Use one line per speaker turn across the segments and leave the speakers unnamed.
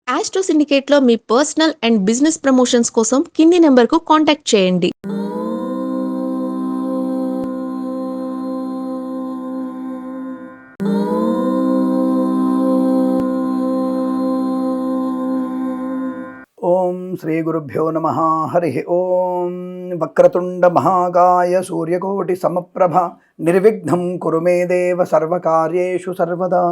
Astro సిండికేట్లో మీ personal and business promotions కోసం కింది నెంబర్కు కాంటాక్ట్ చేయండి.
ఓం శ్రీ గురుభ్యో నమ. హరి ఓం. వక్రతుండ మహాకాయ సూర్యకోటి సమప్రభ నిర్విఘ్నం కురు మే దేవ సర్వకార్యేషు సర్వదా.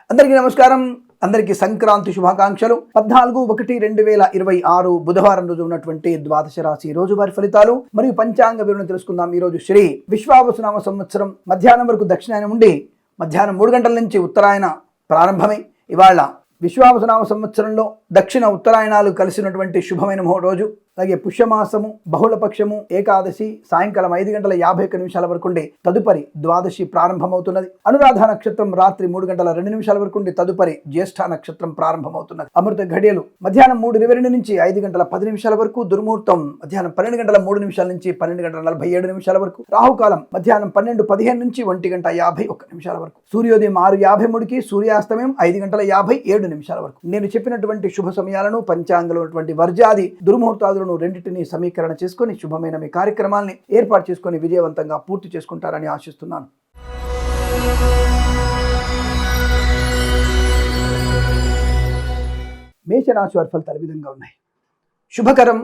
అందరికీ నమస్కారం. అందరికీ సంక్రాంతి శుభాకాంక్షలు. 14/1/2026 బుధవారం రోజు ఉన్నటువంటి ద్వాదశ రాశి రోజువారి ఫలితాలు మరియు పంచాంగ వివరణ తెలుసుకుందాం. ఈ రోజు శ్రీ విశ్వావసునామ సంవత్సరం మధ్యాహ్నం వరకు దక్షిణాయనం ఉండి మధ్యాహ్నం 3 గంటల నుంచి ఉత్తరాయణ ప్రారంభమై ఇవాళ విశ్వావసునామ సంవత్సరంలో దక్షిణ ఉత్తరాయణాలు కలిసినటువంటి శుభమైన రోజు. అలాగే పుష్యమాసము, బహుళపక్షము, ఏకాదశి సాయంకాలం 5:51 వరకు ఉండి తదుపరి ద్వాదశి ప్రారంభమవుతున్నది. అనురాధ నక్షత్రం రాత్రి 3:02 వరకు ఉండి తదుపరి జ్యేష్ఠ నక్షత్రం ప్రారంభమవుతున్నది. అమృత ఘడియలు మధ్యాహ్నం 3:22 నుంచి 5:10 వరకు, దుర్ముహూర్తం మధ్యాహ్నం 12:03 నుంచి 12:47 వరకు, రాహుకాలం మధ్యాహ్నం 12:15 నుంచి 1:51 వరకు, సూర్యోదయం 6:53కి, సూర్యాస్తమయం 5:57 వరకు. నేను చెప్పినటువంటి శుభ సమయాలను పంచాంగంలో ఉన్నటువంటి వర్జాది దుర్ముహూర్తాలను రెండింటినీ సమీకరణ చేసుకుని శుభమైన మీ కార్యక్రమాల్ని ఏర్పాటు చేసుకుని విజయవంతంగా పూర్తి చేసుకుంటారని ఆశిస్తున్నాను. మేషరాశి వారి ఫలితాలు ఈ విధంగా ఉన్నాయి. శుభకరం,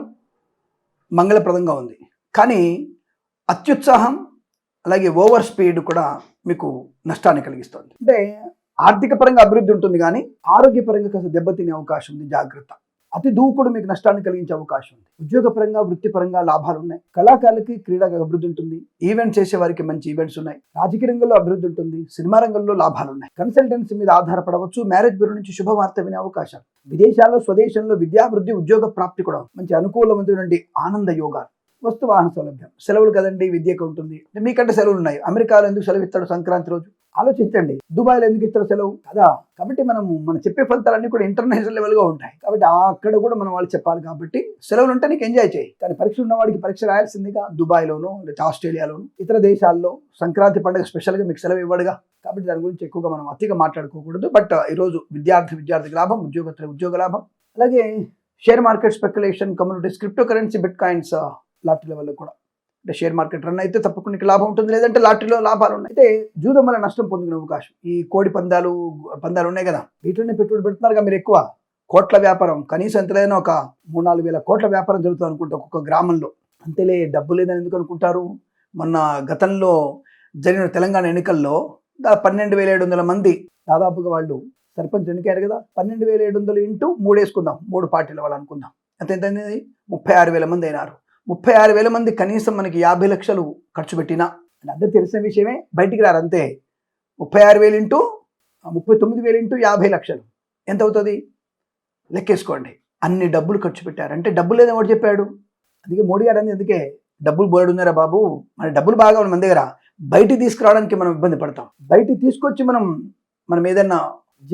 మంగళప్రదంగా ఉంది. కానీ అత్యుత్సాహం అలాగే ఓవర్ స్పీడ్ కూడా మీకు నష్టాన్ని కలిగిస్తుంది. అంటే ఆర్థిక పరంగా అభివృద్ధి ఉంటుంది, కానీ ఆరోగ్యపరంగా కాస్త దెబ్బతినే అవకాశం ఉంది. జాగ్రత్త. అతి దూకుడు మీకు నష్టాన్ని కలిగించే అవకాశం ఉంది. ఉద్యోగపరంగా, వృత్తిపరంగా లాభాలు ఉన్నాయి. కళాకారులకి క్రీడా అభివృద్ధి ఉంటుంది. ఈవెంట్స్ చేసే వారికి మంచి ఈవెంట్స్ ఉన్నాయి. రాజకీయ రంగంలో అభివృద్ధి ఉంటుంది. సినిమా రంగంలో లాభాలు ఉన్నాయి. కన్సల్టెన్సీ మీద ఆధారపడవచ్చు. మ్యారేజ్ బ్యూరో నుంచి శుభవార్త వినే అవకాశాలు. విదేశాల్లో, స్వదేశంలో విద్యాభివృద్ధి, ఉద్యోగ ప్రాప్తి కూడా మంచి అనుకూలమైనటువంటి ఆనంద యోగాలు. వస్తు వాహన సౌలభ్యం. సెలవులు కదండి, విద్యకు ఉంటుంది. మీకంటే సెలవులు ఉన్నాయి. అమెరికాలో ఎందుకు సెలవు ఇస్తాడు సంక్రాంతి రోజు? ఆలోచించండి. దుబాయ్లో ఎందుకు ఇస్తారు సెలవు కదా? కాబట్టి మనం చెప్పే ఫలితాలన్నీ కూడా ఇంటర్నేషనల్ లెవెల్గా ఉంటాయి. కాబట్టి అక్కడ కూడా మనం వాళ్ళు చెప్పాలి. కాబట్టి సెలవులు ఉంటే నీకు ఎంజాయ్ చేయి. కానీ పరీక్ష ఉన్న వాడికి పరీక్ష రాయాల్సిందిగా. దుబాయ్లోనూ లేదా ఆస్ట్రేలియాలోనూ ఇతర దేశాల్లో సంక్రాంతి పండుగ స్పెషల్గా మీకు సెలవు ఇవ్వడుగా. కాబట్టి దాని గురించి ఎక్కువగా మనం అతిగా మాట్లాడుకోకూడదు. బట్ ఈరోజు విద్యార్థికి లాభం, ఉద్యోగ లాభం. అలాగే share market speculation, communities, crypto currency, bit coins, lottery లెవెల్లో కూడా. అంటే షేర్ మార్కెట్ రన్ అయితే తప్పకుండా లాభం ఉంటుంది, లేదంటే లాటరీలో లాభాలు ఉన్నాయి. అయితే జూదం వల్ల నష్టం పొందుకునే అవకాశం. ఈ కోడి పందాలు ఉన్నాయి కదా, వీటిలోనే పెట్టుబడి పెడుతున్నారుగా మీరు. ఎక్కువ కోట్ల వ్యాపారం, కనీసం ఎంతలైనా ఒక 3-4 వేల కోట్ల వ్యాపారం జరుగుతుంది అనుకుంటా ఒక్కొక్క గ్రామంలో. అంతేలే, డబ్బు లేదని ఎందుకు అనుకుంటారు? మొన్న గతంలో జరిగిన తెలంగాణ ఎన్నికల్లో 12,700 మంది దాదాపుగా వాళ్ళు సర్పంచ్ ఎన్నికారు కదా. 12,700 ఇంటూ 3 వేసుకుందాం, 3 పార్టీల వాళ్ళు అనుకుందాం. ఎంతైంది? 36,000 మంది అయినారు. 36,000 మంది కనీసం మనకి 50 లక్షలు ఖర్చు పెట్టినా, అందరూ తెలిసిన విషయమే, బయటికి రారు. అంతే. 36,000 ఇంటూ 39,000 ఇంటూ 50 లక్షలు ఎంత అవుతుంది? లెక్కేసుకోండి. అన్ని డబ్బులు ఖర్చు పెట్టారంటే డబ్బులు లేదని వాడు చెప్పాడు. అందుకే మోడీ గారు అంది, అందుకే డబ్బులు బోర్డు ఉన్నారా బాబు, మన డబ్బులు బాగా ఉన్న మన దగ్గర, బయటికి తీసుకురావడానికి మనం ఇబ్బంది పడతాం. బయటికి తీసుకొచ్చి మనం ఏదన్నా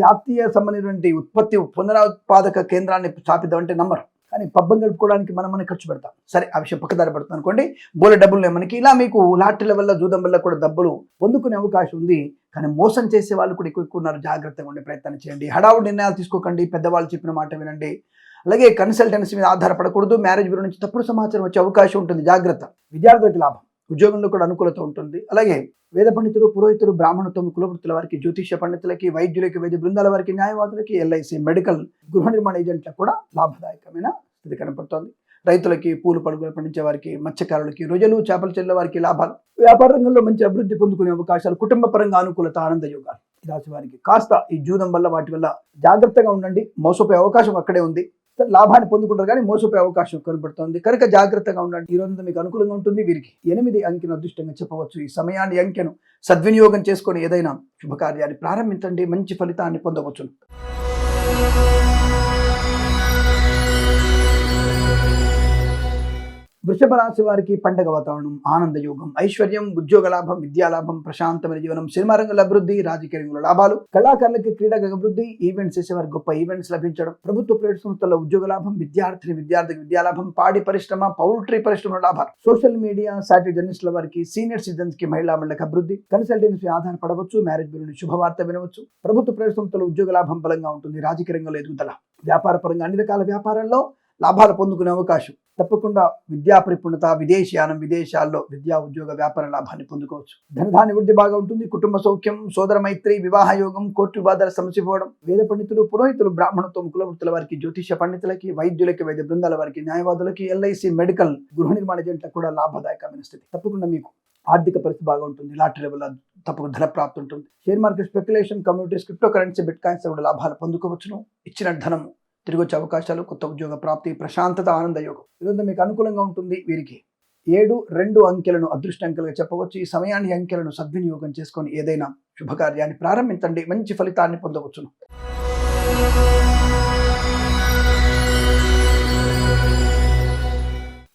జాతీయ సంబంధించినటువంటి ఉత్పత్తి పునరుత్పాదక కేంద్రాన్ని స్థాపిద్దామంటే నమ్మరు. కానీ పబ్బం గడుపుకోవడానికి మనం ఖర్చు పెడతాం. సరే, ఆ విషయం పక్కదారి పడుతుంది అనుకోండి. బోలే డబ్బులు మనకి. ఇలా మీకు లాటరీల వల్ల, జూదం వల్ల కూడా డబ్బులు పొందుకునే అవకాశం ఉంది. కానీ మోసం చేసే వాళ్ళు కూడా ఎక్కువ ఉన్నారు. జాగ్రత్తగా ఉండే ప్రయత్నం చేయండి. హడావుడి నిర్ణయాలు తీసుకోకండి. పెద్దవాళ్ళు చెప్పిన మాట వినండి. అలాగే కన్సల్టెన్సీ మీద ఆధారపడకూడదు. మ్యారేజ్ బ్యూరో నుంచి తప్పుడు సమాచారం వచ్చే అవకాశం ఉంటుంది. జాగ్రత్త. విద్యార్థులకు లాభం, ఉద్యోగంలో కూడా అనుకూలత ఉంటుంది. అలాగే వేద పండితులు, పురోహితులు, బ్రాహ్మణత్వం, కులవృత్తుల వారికి, జ్యోతిష్య పండితులకి, వైద్యులకి, వైద్య బృందాల వారికి, న్యాయవాదులకి, ఎల్ఐసి, మెడికల్, గృహ నిర్మాణ ఏజెంట్లకు కూడా లాభదాయకమైన స్థితి కనపడుతోంది. రైతులకి, పూలు పడుగులు పండించే వారికి, మత్స్యకారులకి, రొయ్యలు, చేపలు చెల్లె వారికి లాభాలు. వ్యాపార రంగంలో మంచి అభివృద్ధి పొందుకునే అవకాశాలు. కుటుంబ పరంగా అనుకూలత, ఆనంద యోగాలు. ఈ రాశి వారికి కాస్త ఈ జూదం వల్ల, వాటి వల్ల జాగ్రత్తగా ఉండండి. మోసపోయే అవకాశం అక్కడే ఉంది. లాభాన్ని పొందుకుంటారు కానీ మోసపోయే అవకాశం కనబడుతోంది. కనుక జాగ్రత్తగా ఉండండి. ఈ రోజంతా మీకు అనుకూలంగా ఉంటుంది. వీరికి 8 అంకెను అదృష్టంగా చెప్పవచ్చు. ఈ సమయాన్ని, అంకెను సద్వినియోగం చేసుకొని ఏదైనా శుభకార్యాన్ని ప్రారంభించండి. మంచి ఫలితాన్ని పొందవచ్చు. వృషభ రాశి వారికి పండగ వాతావరణం, ఆనంద యోగం, ఐశ్వర్యం, ఉద్యోగ లాభం, విద్యా లాభం, ప్రశాంతమైన జీవనం, సినిమా రంగుల అభివృద్ధి, రాజకీయ రంగుల లాభాలు, కళాకారులకి క్రీడా అభివృద్ధి, ఈవెంట్స్ చేసేవారికి గొప్ప ఈవెంట్స్ లభించడం, ప్రభుత్వ ప్రైవేట్ సంస్థల్లో ఉద్యోగ లాభం, విద్యార్థికి విద్యా లాభం, పాడి పరిశ్రమ, పౌల్ట్రీ పరిశ్రమ లాభాలు, సోషల్ మీడియా, సాటిలైట్ జర్నలిస్టుల వారికి, సీనియర్ సిటిజన్స్ కి, మహిళా మండలికి అభివృద్ధి, కన్సల్టెన్సీ ఆధారపడవచ్చు, మ్యారేజ్ బ్యూరో శుభవార్త వినవచ్చు, ప్రభుత్వ ప్రైవేట్ సంస్థల్లో ఉద్యోగ లాభం బలంగా ఉంటుంది, రాజకీయ రంగంలో ఎదుగుదల, వ్యాపార పరంగా అన్ని రకాల వ్యాపారాల్లో లాభాలు పొందుకునే అవకాశం, తప్పకుండా విద్యా పరిపూర్ణత, విదేశీయానం, విదేశాల్లో విద్యా ఉద్యోగ వ్యాపార లాభాన్ని పొందుకోవచ్చు, ధనధాన్య వృద్ధి బాగా ఉంటుంది, కుటుంబ సౌఖ్యం, సోదర మైత్రి, వివాహ యోగం, కోర్టు వివాదాల సమస్య పోవడం, వేద పండితులు, పురోహితులు, బ్రాహ్మణత్వం, కులవృత్తుల వారికి, జ్యోతిష పండితులకి, వైద్యులకి, వైద్య బృందాల వారికి, న్యాయవాదులకి, ఎల్ఐసి, మెడికల్, గృహ నిర్మాణ ఏజెంట్లకు కూడా లాభదాయకమైన స్థితి. తప్పకుండా మీకు ఆర్థిక పరిస్థితి బాగా ఉంటుంది, లాటరీ వల్ల తప్పకుండా ధన ప్రాప్తి ఉంటుంది, share market, speculation, communities, crypto currency, bit coins కూడా లాభాలు పొందుకోవచ్చును, ఇచ్చిన ధనము తిరిగి వచ్చే అవకాశాలు, కొత్త ఉద్యోగ ప్రాప్తి, ప్రశాంతత, ఆనంద యోగం ఇదంతా మీకు అనుకూలంగా ఉంటుంది. వీరికి 7-2 అంకెలను అదృష్ట అంకెలుగా చెప్పవచ్చు. ఈ సమయాన్ని అంకెలను సద్వినియోగం చేసుకొని ఏదైనా శుభకార్యాన్ని ప్రారంభించండి, మంచి ఫలితాన్ని పొందవచ్చును.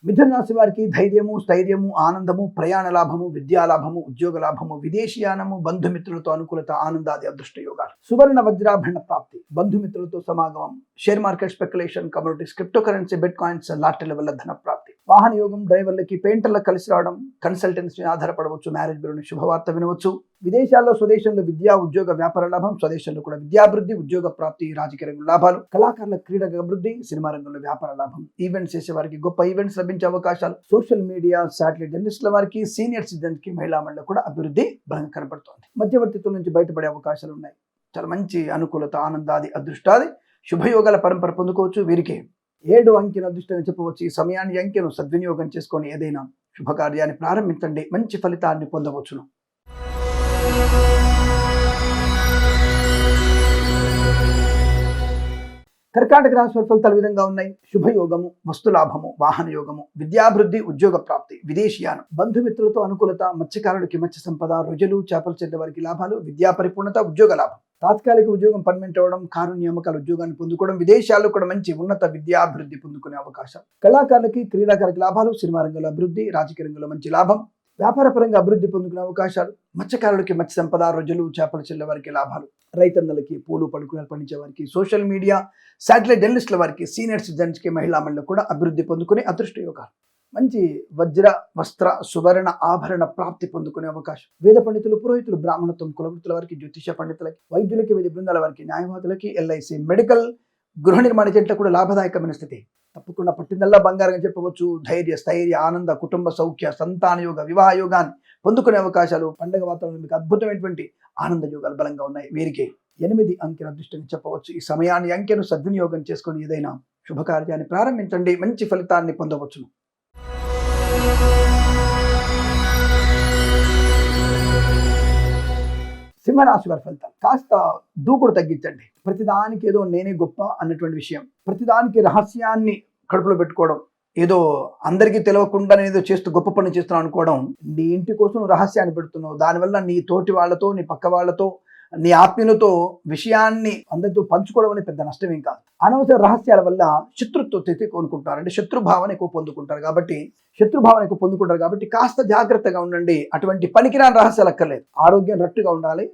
మిథున రాశి వారికి ధైర్యము, స్థైర్యము, ఆనందము, ప్రయాణ లాభము, విద్యా లాభము, ఉద్యోగ లాభము, విదేశీయానము, బంధుమిత్రులతో అనుకూలత, ఆనందాది అదృష్ట యోగాలు, సువర్ణ వజ్రాభరణ ప్రాప్తి, బంధుమిత్రులతో సమాగమం, share market, speculation, communities, crypto currency, bit coins, లాటరీల వల్ల ధన ప్రాప్తి, వాహన యోగం, డ్రైవర్లకి, పెయింటర్లకు కలిసి రావడం, కన్సల్టెన్సీ ఆధారపడవచ్చు, మ్యారేజ్ బ్యూరోని శుభవార్త వినవచ్చు, విదేశాల్లో, స్వదేశంలో విద్యా ఉద్యోగ వ్యాపార లాభం, స్వదేశంలో కూడా విద్యాభివృద్ధి, ఉద్యోగ ప్రాప్తి, రాజకీయ రంగంలో లాభాలు, కళాకారుల క్రీడా అభివృద్ధి, సినిమా రంగంలో వ్యాపార లాభం, ఈవెంట్స్ చేసే వారికి గొప్ప ఈవెంట్స్ లభించే అవకాశాలు, సోషల్ మీడియా, సాటిలైట్ జర్నలిస్టుల వారికి, సీనియర్ సిటిజన్స్ కి, మహిళా మండలి కూడా అభివృద్ధి బలంగా కనపడుతోంది. మధ్యవర్తిత్వం నుంచి బయటపడే అవకాశాలు ఉన్నాయి. చాలా మంచి అనుకూలత, ఆనందాది అదృష్టాది శుభయోగాల పరంపర పొందుకోవచ్చు. వీరికి 7 అంకెను అదృష్టంగా చెప్పవచ్చు. ఈ సమయాన్ని అంకెను సద్వినియోగం చేసుకొని ఏదైనా శుభకార్యాన్ని ప్రారంభించండి, మంచి ఫలితాన్ని పొందవచ్చును. కర్కాటక రాశి వారి ఫలితాలు విధంగా ఉన్నాయి. శుభయోగము, వస్తులాభము, వాహన యోగము, విద్యాభివృద్ధి, ఉద్యోగ ప్రాప్తి, విదేశీయానం, బంధుమిత్రులతో అనుకూలత, మత్స్యకారుడికి మత్స్య సంపద, రొయ్యలు, చేపలు చెడ్డ వారికి లాభాలు, విద్యా పరిపూర్ణత, ఉద్యోగ లాభం, తాత్కాలిక ఉద్యోగం పర్మనెంట్ అవ్వడం, కారు నియామకాల ఉద్యోగాన్ని పొందుకోవడం, విదేశాల్లో కూడా మంచి ఉన్నత విద్యాభివృద్ధి పొందుకునే అవకాశం, కళాకారులకి, క్రీడాకారులకి లాభాలు, సినిమా రంగంలో అభివృద్ధి, రాజకీయ రంగంలో మంచి లాభం, వ్యాపార పరంగా అభివృద్ధి పొందుకునే అవకాశాలు, మత్స్యకారులకి మత్స్య సంపద, రొయ్యలు, చేపలు చెల్లె వారికి లాభాలు, రైతన్నలకి, పూలు పడుకునే పండించే వారికి, సోషల్ మీడియా, శాటిలైట్ జర్నలిస్టుల వారికి, సీనియర్ సిటిజన్స్ కి, మహిళా మండలి కూడా అభివృద్ధి పొందుకునే అదృష్ట యోగాలు, మంచి వజ్ర, వస్త్ర, సువర్ణ ఆభరణ ప్రాప్తి పొందుకునే అవకాశం, వేద పండితులు, పురోహితులు, బ్రాహ్మణత్వం, కులవృత్తుల వారికి, జ్యోతిష పండితులకి, వైద్యులకి, వైద్య బృందాల వారికి, న్యాయవాదులకి, ఎల్ఐసి, మెడికల్, గృహ నిర్మాణ ఏజెంట్లకు కూడా లాభదాయకమైన స్థితి. తప్పకుండా పట్టిందల్లా బంగారంగా చెప్పవచ్చు. ధైర్య, స్థైర్య, ఆనంద, కుటుంబ సౌఖ్య, సంతాన యోగ, వివాహ యోగాన్ని పొందుకునే అవకాశాలు, పండుగ వాతావరణం మీకు అద్భుతమైనటువంటి ఆనంద యోగాలు బలంగా ఉన్నాయి. వీరికి 8 అంకెను అదృష్టంగా చెప్పవచ్చు. ఈ సమయాన్ని అంకెను సద్వినియోగం చేసుకొని ఏదైనా శుభకార్యాన్ని ప్రారంభించండి, మంచి ఫలితాన్ని పొందవచ్చును. సింహరాశి వారి ఫలితాలు కాస్త దూకుడు తగ్గించండి. ప్రతిదానికి ఏదో నేనే గొప్ప అన్నటువంటి విషయం, ప్రతిదానికి రహస్యాన్ని కడుపులో పెట్టుకోవడం, ఏదో అందరికీ తెలియకుండా నేను ఏదో చేస్తూ గొప్ప పని చేస్తున్నాను అనుకోవడం, నీ ఇంటి కోసం రహస్యాన్ని పెడుతున్నావు, దానివల్ల నీ తోటి వాళ్ళతో, నీ పక్క వాళ్ళతో, నీ ఆత్మీయులతో విషయాన్ని అందరితో పంచుకోవడం అనేది పెద్ద నష్టమేం కాదు. అనవసర రహస్యాల వల్ల శత్రుత్వం కొనుక్కుంటారు, అంటే శత్రుభావన ఎక్కువ పొందుకుంటారు. కాబట్టి కాస్త జాగ్రత్తగా ఉండండి. అటువంటి పనికిరాని రహస్యాలు అక్కర్లేదు. ఆరోగ్యం రట్టుగా ఉండాలి.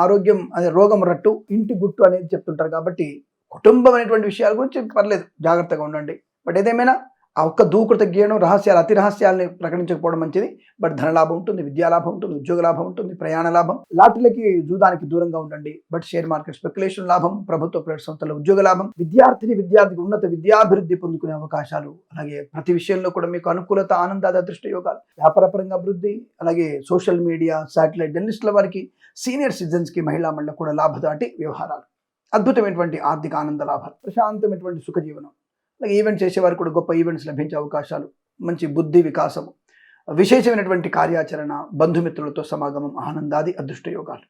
ఆరోగ్యం అదే రోగం రట్టు, ఇంటి గుట్టు అనేది చెప్తుంటారు. కాబట్టి కుటుంబం అనేటువంటి విషయాల గురించి పర్లేదు, జాగ్రత్తగా ఉండండి. బట్ ఏదేమైనా ఆ ఒక్క దూకుడు తగ్గియడం, రహస్యాలు, అతి రహస్యాలని ప్రకటించకపోవడం మంచిది. బట్ ధనలాభం ఉంటుంది, విద్యాలాభం ఉంటుంది, ఉద్యోగ లాభం ఉంటుంది, ప్రయాణ లాభం, లాటరీలకి, జూదానికి దూరంగా ఉండండి. బట్ షేర్ మార్కెట్, స్పెక్యులేషన్ లాభం, ప్రభుత్వ ప్రైవేట్ సంస్థల ఉద్యోగ లాభం, విద్యార్థికి ఉన్నత విద్యాభివృద్ధి పొందుకునే అవకాశాలు, అలాగే ప్రతి విషయంలో కూడా మీకు అనుకూలత, ఆనందాది అదృష్ట యోగాలు, వ్యాపారపరంగా అభివృద్ధి, అలాగే సోషల్ మీడియా, శాటిలైట్ జర్నలిస్టుల వారికి, సీనియర్ సిటిజన్స్ కి, మహిళా మండలి కూడా లాభదాటి వ్యవహారాలు, అద్భుతమైనటువంటి ఆర్థిక ఆనంద లాభాలు, ప్రశాంతమైనటువంటి సుఖజీవనం, అలాగే ఈవెంట్స్ చేసేవారికి కూడా గొప్ప ఈవెంట్స్ లభించే అవకాశాలు, మంచి బుద్ధి వికాసము, విశేషమైనటువంటి కార్యాచరణ, బంధుమిత్రులతో సమాగమం, ఆనందాది అదృష్ట యోగాలు,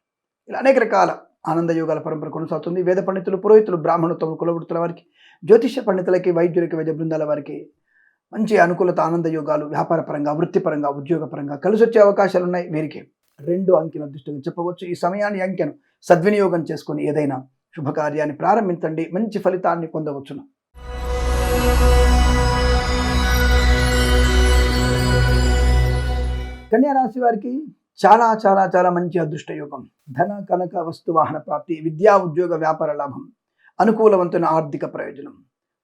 ఇలా అనేక రకాల ఆనంద యోగాల పరంపర కొనసాగుతుంది. వేద పండితులు, పురోహితులు, బ్రాహ్మణత్వం, కులవృత్తుల వారికి, జ్యోతిష పండితులకి, వైద్యులకి, వైద్య బృందాల వారికి మంచి అనుకూలత, ఆనంద యోగాలు, వ్యాపార పరంగా, వృత్తిపరంగా, ఉద్యోగ పరంగా కలిసి వచ్చే అవకాశాలు ఉన్నాయి. వీరికి 2 అంకెను అదృష్టంగా చెప్పవచ్చు. ఈ సమయాన్ని అంకెను సద్వినియోగం చేసుకొని ఏదైనా శుభకార్యాన్ని ప్రారంభించండి, మంచి ఫలితాన్ని పొందవచ్చును. కన్యా రాశి వారికి చాలా చాలా చాలా మంచి అదృష్ట యోగం. ధన కనక వస్తు వాహన ప్రాప్తి, విద్యా ఉద్యోగ వ్యాపార లాభం, అనుకూలవంతమైన ఆర్థిక ప్రయోజనం,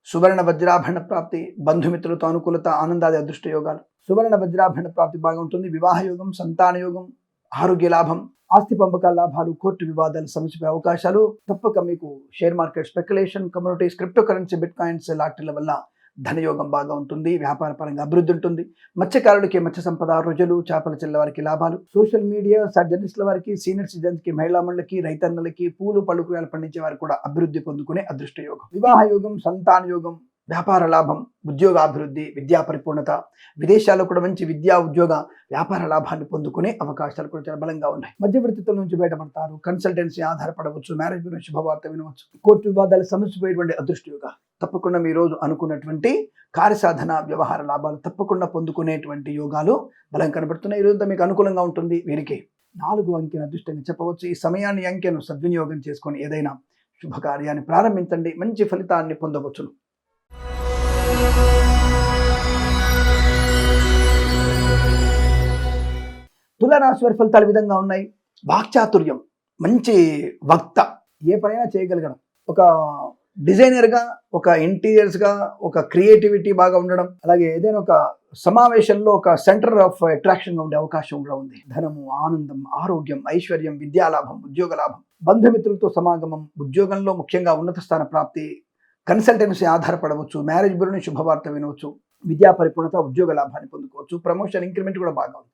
సువర్ణ వజ్రాభరణ ప్రాప్తి, బంధుమిత్రులతో అనుకూలత, ఆనందాది అదృష్ట యోగాలు. సువర్ణ వజ్రాభరణ ప్రాప్తి బాగా ఉంటుంది. వివాహ యోగం, సంతాన యోగం, ఆరోగ్య లాభం, ఆస్తి పంపకాల లాభాలు, కోర్టు వివాదాలు సమస్యపై అవకాశాలు. తప్పక మీకు share market, speculation, communities, crypto currency, bit coins లాటరీల వల్ల ధనయోగం బాగా ఉంటుంది. వ్యాపార పరంగా అభివృద్ధి ఉంటుంది. మత్స్యకారులకి మత్స్య సంపద, రుజులు, చేపల చెల్ల వారికి లాభాలు. సోషల్ మీడియా, జర్నలిస్టుల వారికి, సీనియర్ సిటిజన్స్ కి, మహిళా మండలికి, రైతన్నలకి, పూలు పళ్ళు కూరగాయలు పండించే వారికి కూడా అభివృద్ధి పొందుకునే అదృష్ట యోగం. వివాహ యోగం, సంతాన యోగం, వ్యాపార లాభం, ఉద్యోగ అభివృద్ధి, విద్యా పరిపూర్ణత, విదేశాల్లో కూడా మంచి విద్యా ఉద్యోగ వ్యాపార లాభాన్ని పొందుకునే అవకాశాలు కూడా చాలా బలంగా ఉన్నాయి. మధ్యవర్తిత్వం నుంచి బయటపడతారు. కన్సల్టెన్సీ ఆధారపడవచ్చు. మ్యారేజ్ గురించి శుభవార్త వినవచ్చు. కోర్టు వివాదాలు సమస్యపోయేటువంటి అదృష్ట యోగ. తప్పకుండా మీ రోజు అనుకున్నటువంటి కార్యసాధన, వ్యవహార లాభాలు తప్పకుండా పొందుకునేటువంటి యోగాలు బలం కనబడుతున్నాయి. ఈ రోజు మీకు అనుకూలంగా ఉంటుంది. వీరికి 4 అంకెను అదృష్టంగా చెప్పవచ్చు. ఈ సమయాన్ని, అంకెను సద్వినియోగం చేసుకొని ఏదైనా శుభకార్యాన్ని ప్రారంభించండి. మంచి ఫలితాన్ని పొందవచ్చును. తులారాశి వారి ఫలితాలు విధంగా ఉన్నాయి. వాక్చాతుర్యం, మంచి వక్త, ఏ పనైనా చేయగలగడం, ఒక డిజైనర్గా, ఒక ఇంటీరియర్స్గా, ఒక క్రియేటివిటీ బాగా ఉండడం, అలాగే ఏదైనా ఒక సమావేశంలో ఒక సెంటర్ ఆఫ్ అట్రాక్షన్గా ఉండే అవకాశం కూడా ఉంది. ధనము, ఆనందం, ఆరోగ్యం, ఐశ్వర్యం, విద్యాలాభం, ఉద్యోగ లాభం, బంధుమిత్రులతో సమాగమం, ఉద్యోగంలో ముఖ్యంగా ఉన్నత స్థాన ప్రాప్తి, కన్సల్టెన్సీ ఆధారపడవచ్చు. మ్యారేజ్ బ్యూరోని శుభవార్త వినవచ్చు. విద్యా పరిపూర్ణత, ఉద్యోగ లాభాన్ని పొందుకోవచ్చు. ప్రమోషన్, ఇంక్రిమెంట్ కూడా బాగా ఉంది.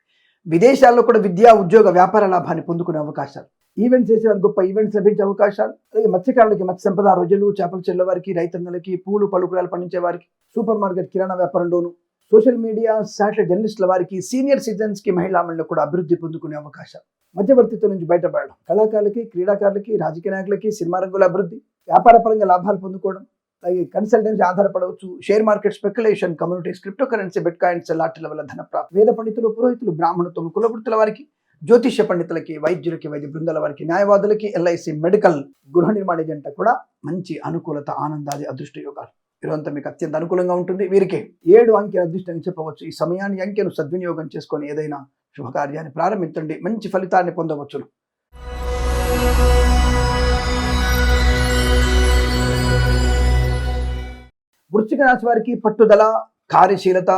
విదేశాల్లో కూడా విద్యా ఉద్యోగ వ్యాపార లాభాన్ని పొందుకునే అవకాశాలు. ఈవెంట్స్ చేసేవారు గొప్ప ఈవెంట్స్ లభించే అవకాశాలు. అలాగే మత్స్యకారులకి మత్స్య సంపద, రుజులు, చేపల చెల్ల వారికి, రైతన్నలకి, పూలు పళ్ళు కూరగాయలు పండించే వారికి, సూపర్ మార్కెట్ కిరాణా వ్యాపారంలోను, సోషల్ మీడియా, శాటిలైట్ జర్నలిస్టుల వారికి, సీనియర్ సిటిజన్స్ కి, మహిళా మండలికి కూడా అభివృద్ధి పొందుకునే అవకాశాలు. మధ్యవర్తిత్వం నుంచి బయటపడడం, కళాకారులకి, క్రీడాకారులకి, రాజకీయ నాయకులకి, సినిమా రంగుల అభివృద్ధి, వ్యాపార పరంగా లాభాలు పొందుకోవడం, అలాగే కన్సల్టెన్సీ ఆధారపడవచ్చు. Share market, speculation, communities, crypto currency, bit coins లాటరీల వల్ల ధన ప్రాప్తి. వేద పండితులు, పురోహితులు, బ్రాహ్మణత్వం, కులవృత్తుల వారికి, జ్యోతిష్య పండితులకి, వైద్యులకి, వైద్య బృందాల వారికి, న్యాయవాదులకి, ఎల్ఐసి, మెడికల్, గృహ నిర్మాణ ఏజెంట్ కూడా మంచి అనుకూలత, ఆనందాది అదృష్ట యోగాలు. ఈరోజంతా మీకు అత్యంత అనుకూలంగా ఉంటుంది. వీరికి 7 అంకెల అదృష్టాన్ని చెప్పవచ్చు. ఈ సమయాన్ని, అంకెను సద్వినియోగం చేసుకొని ఏదైనా శుభకార్యాన్ని ప్రారంభించండి. మంచి ఫలితాన్ని పొందవచ్చును. వృశ్చిక రాశి వారికి పట్టుదల, కార్యశీలత,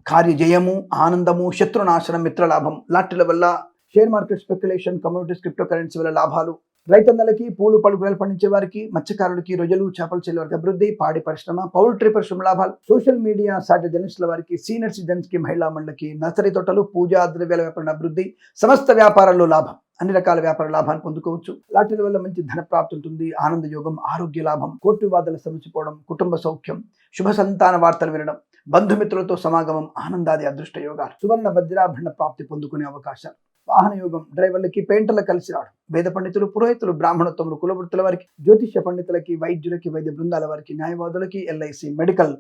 కార్యజయము, ఆనందము, శత్రునాశనం, మిత్రలాభం, లాటరీల వల్ల, share market, speculation, communities, crypto currency వల్ల లాభాలు. రైతన్నలకి, పూలు పళ్ళు కూరగాయలు పండించే వారికి, మత్స్యకారులకి, రొయ్యలు, చేపల చెల్లె వారికి అభివృద్ధి, పాడి పరిశ్రమ, పౌల్ట్రీ పరిశ్రమ లాభాలు. సోషల్ మీడియా, శాటిలైట్ జర్నలిస్టుల వారికి, సీనియర్ సిటిజన్స్ కి, మహిళా మండలికి, నర్సరీ తోటలు, పూజా ద్రవ్యాల వ్యాపారం అభివృద్ధి, సమస్త వ్యాపారాల్లో లాభం, అన్ని రకాల వ్యాపార లాభాన్ని పొందుకోవచ్చు. లాటరీల వల్ల మంచి ధన ప్రాప్తి ఉంటుంది. ఆనంద యోగం, ఆరోగ్య లాభం, కోర్టు వివాదాలు సమసిపోవడం, కుటుంబ సౌఖ్యం, శుభ సంతాన వార్తలు వినడం, బంధుమిత్రులతో సమాగమం, ఆనందాది అదృష్ట యోగాలు. సువర్ణ వజ్రాభరణ ప్రాప్తి పొందుకునే అవకాశాలు. వాహన యోగం, డ్రైవర్లకి, పెయింటర్లకు కలిసి రావడం, వేద పండితులు, పురోహితులు, బ్రాహ్మణత్వములు, కులవృత్తుల వారికి, జ్యోతిష్య పండితులకి, వైద్యులకి, వైద్య బృందాల వారికి, న్యాయవాదులకి, ఎల్ఐసి, మెడికల్,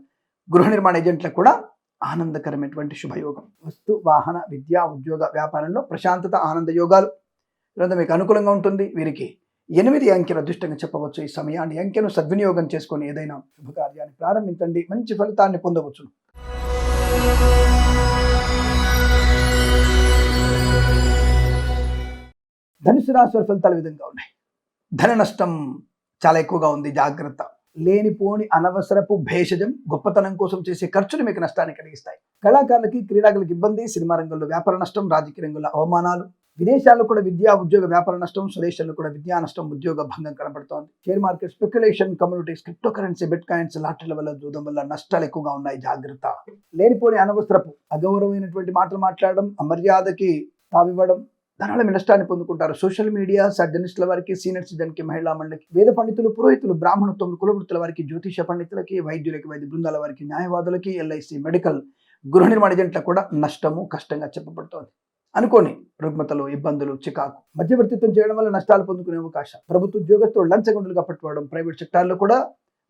గృహ నిర్మాణ ఏజెంట్లకు కూడా ఆనందకరమైనటువంటి శుభయోగం. వస్తు, వాహన, విద్యా, ఉద్యోగ వ్యాపారంలో ప్రశాంతత, ఆనంద యోగాలు. ఇదంతా మీకు అనుకూలంగా ఉంటుంది. వీరికి 8 అంకెల అదృష్టంగా చెప్పవచ్చు. ఈ సమయాన్ని, అంకెను సద్వినియోగం చేసుకొని ఏదైనా శుభకార్యాన్ని ప్రారంభించండి. మంచి ఫలితాన్ని పొందవచ్చు. ధనుసు రాశి వారి ఫలితాలు విధంగా ఉన్నాయి. ధన నష్టం చాలా ఎక్కువగా ఉంది. జాగ్రత్త. లేనిపోని అనవసరపు భేషజం, గొప్పతనం కోసం చేసే ఖర్చులు మీకు నష్టాన్ని కలిగిస్తాయి. కళాకారులకి, క్రీడాకులకు ఇబ్బంది, సినిమా రంగంలో వ్యాపార నష్టం, రాజకీయ రంగంలో అవమానాలు, విదేశాల్లో కూడా విద్యా ఉద్యోగ వ్యాపార నష్టం, స్వదేశాల్లో కూడా విద్యా నష్టం, ఉద్యోగ భంగం కనబడుతోంది. Share market, speculation, communities, crypto currency, bit coins లాటరీల వల్ల, జూదం వల్ల నష్టాలు ఎక్కువగా ఉన్నాయి. జాగ్రత్త. లేనిపోని అనవసరపు అగౌరవమైనటువంటి మాటలు మాట్లాడడం, అమర్యాదకి తావివ్వడం, ధనాల నష్టాన్ని పొందుకుంటారు. సోషల్ మీడియా, జర్నలిస్టుల వారికి, సీనియర్ సిటిజన్ కి, మహిళా మండలికి, వేద పండితులు, పురోహితులు, బ్రాహ్మణత్వం, కులవృత్తుల వారికి, జ్యోతిష పండితులకి, వైద్యులకి, వైద్య బృందాల వారికి, న్యాయవాదులకి, ఎల్ఐసి, మెడికల్, గృహ నిర్మాణ ఏజెంట్లకు కూడా నష్టము, కష్టంగా చెప్పబడుతోంది. అనుకోని రుగ్మతలు, ఇబ్బందులు, చికాకు, మధ్యవర్తిత్వం చేయడం వల్ల నష్టాలు పొందుకునే అవకాశం. ప్రభుత్వ ఉద్యోగస్తులు లంచగొండులుగా పట్టుకోవడం, ప్రైవేట్ సెక్టార్లో కూడా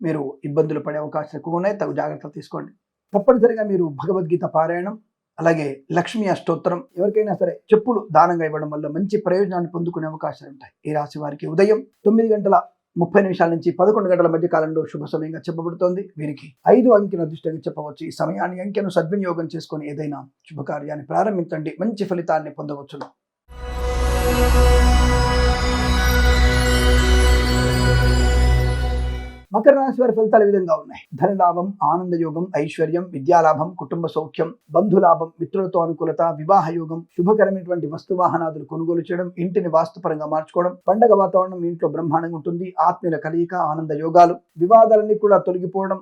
మీరు ఇబ్బందులు పడే అవకాశాలు ఎక్కువ ఉన్నాయి. తగు జాగ్రత్తలు తీసుకోండి. తప్పనిసరిగా మీరు భగవద్గీత పారాయణం, అలాగే లక్ష్మీ అష్టోత్తరం, ఎవరికైనా సరే చెప్పులు దానంగా ఇవ్వడం వల్ల మంచి ప్రయోజనాన్ని పొందుకునే అవకాశాలు ఉంటాయి. ఈ రాశి వారికి ఉదయం 9 30 నిమిషాల నుంచి 11 గంటల మధ్య కాలంలో శుభ సమయంగా చెప్పబడుతోంది. వీరికి 5 అంకెను అదృష్టంగా చెప్పవచ్చు. ఈ సమయాన్ని అంకెను సద్వినియోగం చేసుకొని ఏదైనా శుభకార్యాన్ని ప్రారంభించండి, మంచి ఫలితాన్ని పొందవచ్చును. మకర రాశి వారి ఫలితాలు ఈ విధంగా ఉన్నాయి. ధనలాభం, ఆనందయోగం, ఐశ్వర్యం, విద్యాలాభం, కుటుంబ సౌఖ్యం, బంధులాభం, మిత్రులతో అనుకూలత, వివాహ యోగం, శుభకరమైనటువంటి వస్తువాహనాదులు కొనుగోలు చేయడం, ఇంటిని వాస్తుపరంగా మార్చుకోవడం, పండగ వాతావరణం ఇంట్లో బ్రహ్మాండంగా ఉంటుంది, ఆత్మీయుల కలయిక, ఆనంద యోగాలు, వివాదాలన్నీ కూడా తొలగిపోవడం,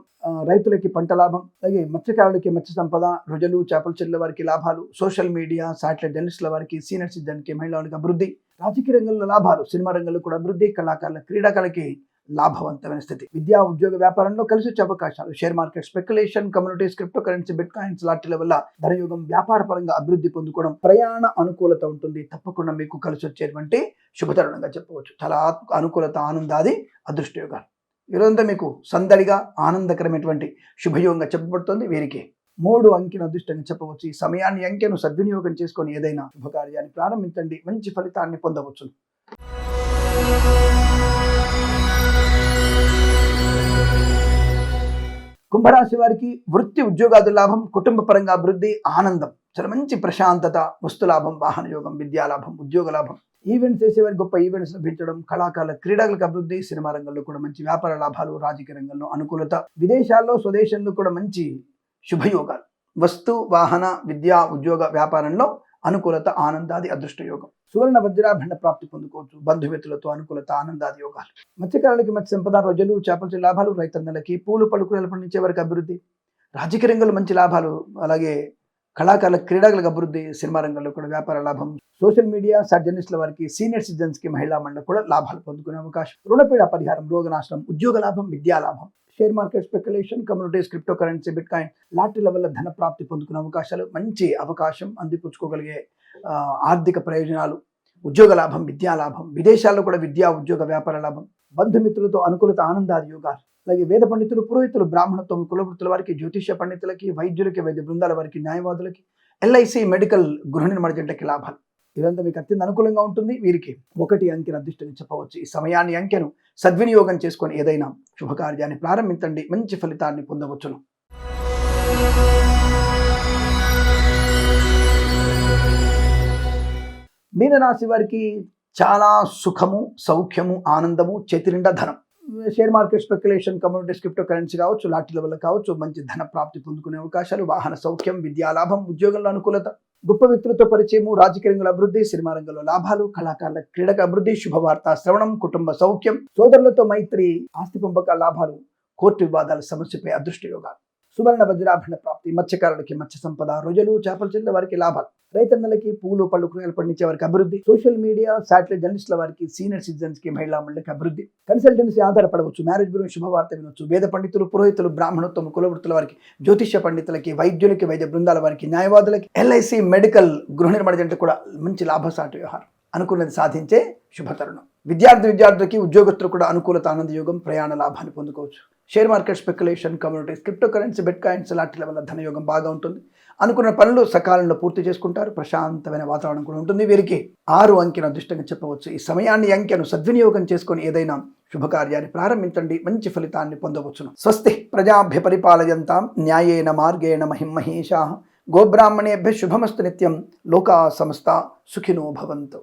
రైతులకి పంట లాభం, అలాగే మత్స్యకారులకి మత్స్య సంపద, రొజలు, చేపల చెల్లెల వారికి లాభాలు, సోషల్ మీడియా, శాటిలైట్ జర్నలిస్టుల వారికి, సీనియర్ సిటిజన్కి, మహిళలకు అభివృద్ధి, రాజకీయ రంగంలో లాభాలు, సినిమా రంగంలో కూడా అభివృద్ధి, కళాకారుల క్రీడాకారులకి లాభవంతమైన స్థితి, విద్యా ఉద్యోగ వ్యాపారంలో కలిసి వచ్చే అవకాశాలు, share market speculation, communities, crypto currency, bit coins లాంటి వల్ల ధనయోగం, వ్యాపార పరంగా అభివృద్ధి పొందుకోవడం, ప్రయాణ అనుకూలత ఉంటుంది. తప్పకుండా మీకు కలిసి వచ్చేటువంటి శుభతరుణంగా చెప్పవచ్చు. చాలా అనుకూలత, ఆనందాది అదృష్ట యోగాలు. ఈరోజంతా మీకు సందడిగా ఆనందకరమైనటువంటి శుభయోగంగా చెప్పబడుతుంది. వీరికి 3 అంకెను అదృష్టంగా చెప్పవచ్చు. ఈ సమయాన్ని అంకెను సద్వినియోగం చేసుకొని ఏదైనా శుభకార్యాన్ని ప్రారంభించండి, మంచి ఫలితాన్ని పొందవచ్చు. కుంభరాశి వారికి వృత్తి ఉద్యోగాది లాభం, కుటుంబ పరంగా అభివృద్ధి, ఆనందం, చాలా మంచి ప్రశాంతత, వస్తులాభం, వాహన యోగం, విద్యాలాభం, ఉద్యోగ లాభం, ఈవెంట్స్ చేసేవారికి గొప్ప ఈవెంట్స్ లభించడం, కళాకారుల క్రీడలకు అభివృద్ధి, సినిమా రంగంలో కూడా మంచి వ్యాపార లాభాలు, రాజకీయ రంగంలో అనుకూలత, విదేశాల్లో స్వదేశంలో కూడా మంచి శుభయోగాలు, వస్తు వాహన విద్యా ఉద్యోగ వ్యాపారంలో అనుకూలత, ఆనందాది అదృష్ట యోగం, సువర్ణ వజ్రాభరణ ప్రాప్తి పొందుకోవచ్చు, బంధుమిత్రులతో అనుకూలత, ఆనందాది యోగాలు, మత్స్యకారులకి మత్స్య సంపద, రొజలు, చేపల లాభాలు, రైతన్నలకి పూలు పలుకులు పండించే వారికి అభివృద్ధి, రాజకీయ రంగంలో మంచి లాభాలు, అలాగే కళాకారుల క్రీడలకు అభివృద్ధి, సినిమా రంగంలో కూడా వ్యాపార లాభం, సోషల్ మీడియా, జర్నలిస్టుల వారికి, సీనియర్ సిటిజన్స్కి, మహిళా మండలి కూడా లాభాలు పొందుకునే అవకాశం, రుణపీడ పరిహారం, రోగనాశనం, ఉద్యోగ లాభం, విద్యా లాభం, share market speculation, communities, crypto currency, bit coin లాటరీల వల్ల ధన ప్రాప్తి పొందుకునే అవకాశాలు, మంచి అవకాశం అందిపుచ్చుకోగలిగే ఆర్థిక ప్రయోజనాలు, ఉద్యోగ లాభం, విద్యా లాభం, విదేశాల్లో కూడా విద్యా ఉద్యోగ వ్యాపార లాభం, బంధుమిత్రులతో అనుకూలత, ఆనందాది యోగాలు, అలాగే వేద పండితులు, పురోహితులు, బ్రాహ్మణత్వం, కులవృత్తుల వారికి, జ్యోతిష్య పండితులకి, వైద్యులకి, వైద్య బృందాల వారికి, న్యాయవాదులకి, ఎల్ఐసి, మెడికల్, గృహ నిర్మాణ జంటకి లాభాలు. ఇదంతా మీకు అత్యంత అనుకూలంగా ఉంటుంది. వీరికి 1 అంకెను అదృష్టంగా చెప్పవచ్చు. ఈ సమయాన్ని అంకెను సద్వినియోగం చేసుకొని ఏదైనా శుభకార్యాన్ని ప్రారంభించండి, మంచి ఫలితాన్ని పొందవచ్చును. మీనరాశి వారికి చాలా సుఖము, సౌఖ్యము, ఆనందము, చేతి నిండా ధనం, share market speculation, communities, crypto currency కావచ్చు, లాటరీల వల్ల కావచ్చు, మంచి ధన ప్రాప్తి పొందుకునే అవకాశాలు, వాహన సౌఖ్యం, విద్యాలాభం, ఉద్యోగంలో అనుకూలత, గొప్ప వ్యక్తులతో పరిచయము, రాజకీయ రంగంలో అభివృద్ధి, సినిమా రంగంలో లాభాలు, కళాకారుల క్రీడక అభివృద్ధి, శుభవార్త శ్రవణం, కుటుంబ సౌఖ్యం, సోదరులతో మైత్రి, ఆస్తి పంపక లాభాలు, కోర్టు వివాదాల సమస్యపై అదృష్ట యోగాలు, సువర్ణ వజ్రాభరణ ప్రాప్తి, మత్స్యకారులకి మత్స్య సంపద, రొజలు, చేపల చెల్లెల వారికి లాభాలు, రైతన్నలకి పూలు పళ్ళు కూరగాయలు పండించే వారికి అభివృద్ధి, సోషల్ మీడియా, శాటిలైట్ జర్నలిస్టుల వారికి, సీనియర్ సిటిజన్స్కి, మహిళా మండలికి అభివృద్ధి, కన్సల్టెన్సీ ఆధారపడవచ్చు, మ్యారేజ్ బ్యూరో శుభవార్త వినొచ్చు, వేద పండితులు, పురోహితులు, బ్రాహ్మణత్వం, కులవృత్తుల వారికి, జ్యోతిష్య పండితులకి, వైద్యులకి, వైద్య బృందాల వారికి, న్యాయవాదులకి, ఎల్ఐసి, మెడికల్, గృహ నిర్మాణ జంట కూడా మంచి లాభసాటి వ్యవహారం, అనుకున్నది సాధించే శుభతరుణం. విద్యార్థులకి, ఉద్యోగస్తులు కూడా అనుకూలత, ఆనంద యోగం, ప్రయాణ లాభాన్ని పొందుకోవచ్చు. Share market speculation, communities, crypto currency, bit coins లాంటి వల్ల ధనయోగం బాగా ఉంటుంది. అనుకున్న పనులు సకాలంలో పూర్తి చేసుకుంటారు. ప్రశాంతమైన వాతావరణం కూడా ఉంటుంది. వీరికి 6 అంకెను అదృష్టంగా చెప్పవచ్చు. ఈ సమయాన్ని అంకెను సద్వినియోగం చేసుకొని ఏదైనా శుభకార్యాన్ని ప్రారంభించండి, మంచి ఫలితాన్ని పొందవచ్చును. స్వస్తి ప్రజాభ్య పరిపాలయంతాం న్యాయేన మార్గేణ మహిమహేషాః గోబ్రాహ్మణేభ్య శుభమస్తు నిత్యం. లోకా సమస్త సుఖినో భవంతు.